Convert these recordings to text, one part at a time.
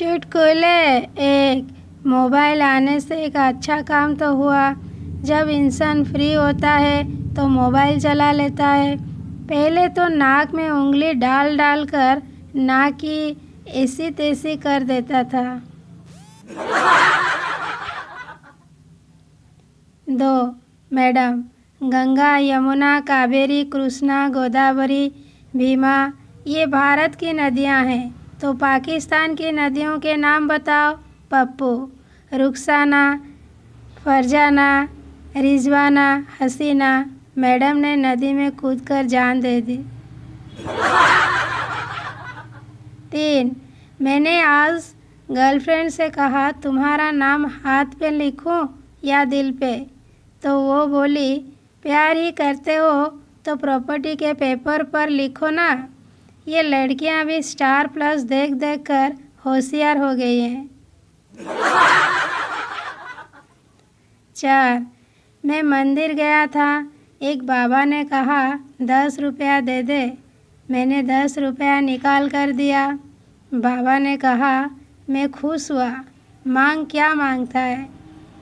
चुटकुले एक। मोबाइल आने से एक अच्छा काम तो हुआ। जब इंसान फ्री होता है तो मोबाइल चला लेता है। पहले तो नाक में उंगली डाल डाल कर नाक की ऐसी तैसी कर देता था। 2 मैडम, गंगा, यमुना, कावेरी, कृष्णा, गोदावरी, भीमा ये भारत की नदियां हैं, तो पाकिस्तान की नदियों के नाम बताओ। पप्पू। रुखसाना, फरजाना, रिजवाना, हसीना। मैडम ने नदी में कूदकर जान दे दी। 3 मैंने आज गर्लफ्रेंड से कहा, तुम्हारा नाम हाथ पे लिखूं या दिल पे? तो वो बोली, प्यार ही करते हो तो प्रॉपर्टी के पेपर पर लिखो ना। ये लड़कियां भी स्टार प्लस देख देख कर होशियार हो गई हैं। 4 मैं मंदिर गया था। एक बाबा ने कहा, 10 रुपया दे दे। मैंने 10 रुपया निकाल कर दिया। बाबा ने कहा, मैं खुश हुआ। मांग क्या मांगता है?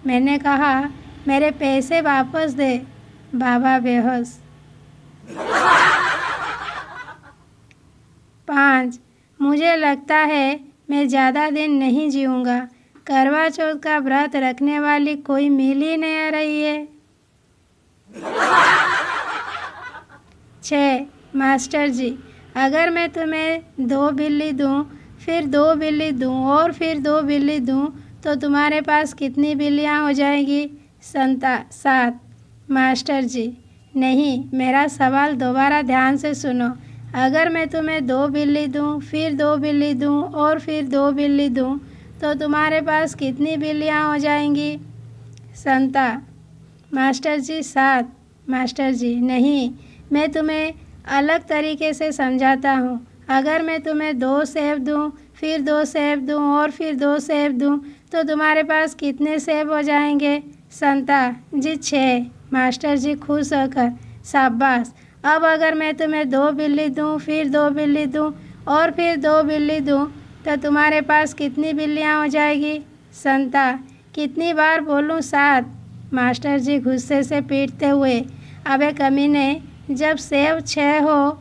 मैंने कहा, मेरे पैसे वापस दे। बाबा बेहोश। 5 मुझे लगता है मैं ज़्यादा दिन नहीं जीऊँगा। करवा चौथ का व्रत रखने वाली कोई मिल ही नहीं रही है। 6 मास्टर जी, अगर मैं तुम्हें 2 बिल्ली दूँ, फिर 2 बिल्ली दूँ और फिर 2 बिल्ली दूँ, तो तुम्हारे पास कितनी बिल्लियाँ हो जाएंगी? 7 मास्टर जी, नहीं, मेरा सवाल दोबारा ध्यान से सुनो। अगर मैं तुम्हें 2 बिल्ली दूँ, फिर 2 बिल्ली दूँ और फिर 2 बिल्ली दूँ, तो तुम्हारे पास कितनी बिल्लियाँ हो जाएंगी? संता। मास्टर जी 7 मास्टर जी, नहीं, मैं तुम्हें अलग तरीके से समझाता हूँ। अगर मैं तुम्हें 2 सेब दूँ, फिर 2 सेब दूँ और फिर 2 सेब दूँ, तो तुम्हारे पास कितने सेब हो जाएंगे? संता जी 6 मास्टर जी खुश होकर, शाबाश। अब अगर मैं तुम्हें 2 बिल्ली दूँ, फिर 2 बिल्ली दूँ और फिर 2 बिल्ली दूँ, तो तुम्हारे पास कितनी बिल्लियाँ हो जाएगी? संता, कितनी बार बोलूँ? 7 मास्टर जी गुस्से से पीटते हुए, अबे कमीने, जब सेब 6 हो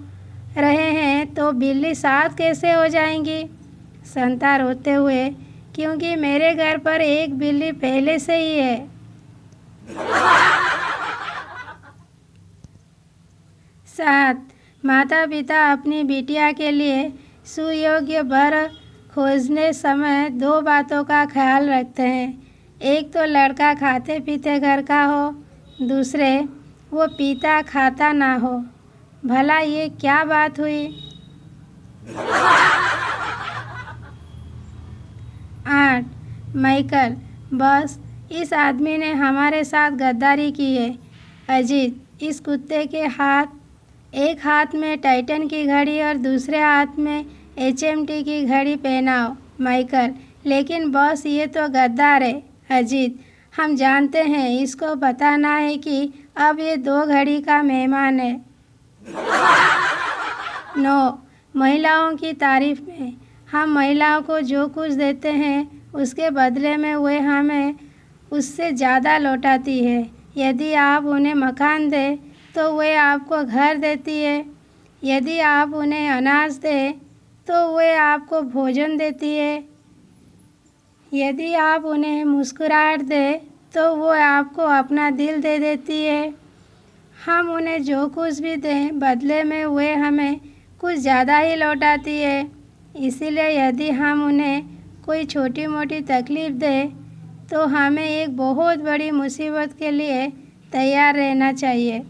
रहे हैं तो बिल्ली 7 कैसे हो जाएंगी? संता रोते हुए, क्योंकि मेरे घर पर एक बिल्ली पहले से ही है। 7 माता पिता अपनी बिटिया के लिए सुयोग्य वर खोजने समय 2 बातों का ख्याल रखते हैं। एक तो लड़का खाते पीते घर का हो, दूसरे वो पीता खाता ना हो। भला ये क्या बात हुई? 8 माइकल, बस इस आदमी ने हमारे साथ गद्दारी की है। अजीत, इस कुत्ते के एक हाथ में टाइटन की घड़ी और दूसरे हाथ में HMT की घड़ी पहनाओ। माइकल, लेकिन बॉस ये तो गद्दार है। अजीत, हम जानते हैं, इसको पता ना है कि अब ये 2 घड़ी का मेहमान है। 9 महिलाओं की तारीफ में, हम महिलाओं को जो कुछ देते हैं उसके बदले में वे हमें उससे ज़्यादा लौटाती है। यदि आप उन्हें मकान दें तो वे आपको घर देती है। यदि आप उन्हें अनाज दें तो वे आपको भोजन देती है। यदि आप उन्हें मुस्कुराहट दें तो वो आपको अपना दिल दे देती है। हम उन्हें जो कुछ भी दें, बदले में वे हमें कुछ ज़्यादा ही लौटाती है। इसीलिए यदि हम उन्हें कोई छोटी मोटी तकलीफ़ दें तो हमें एक बहुत बड़ी मुसीबत के लिए तैयार रहना चाहिए।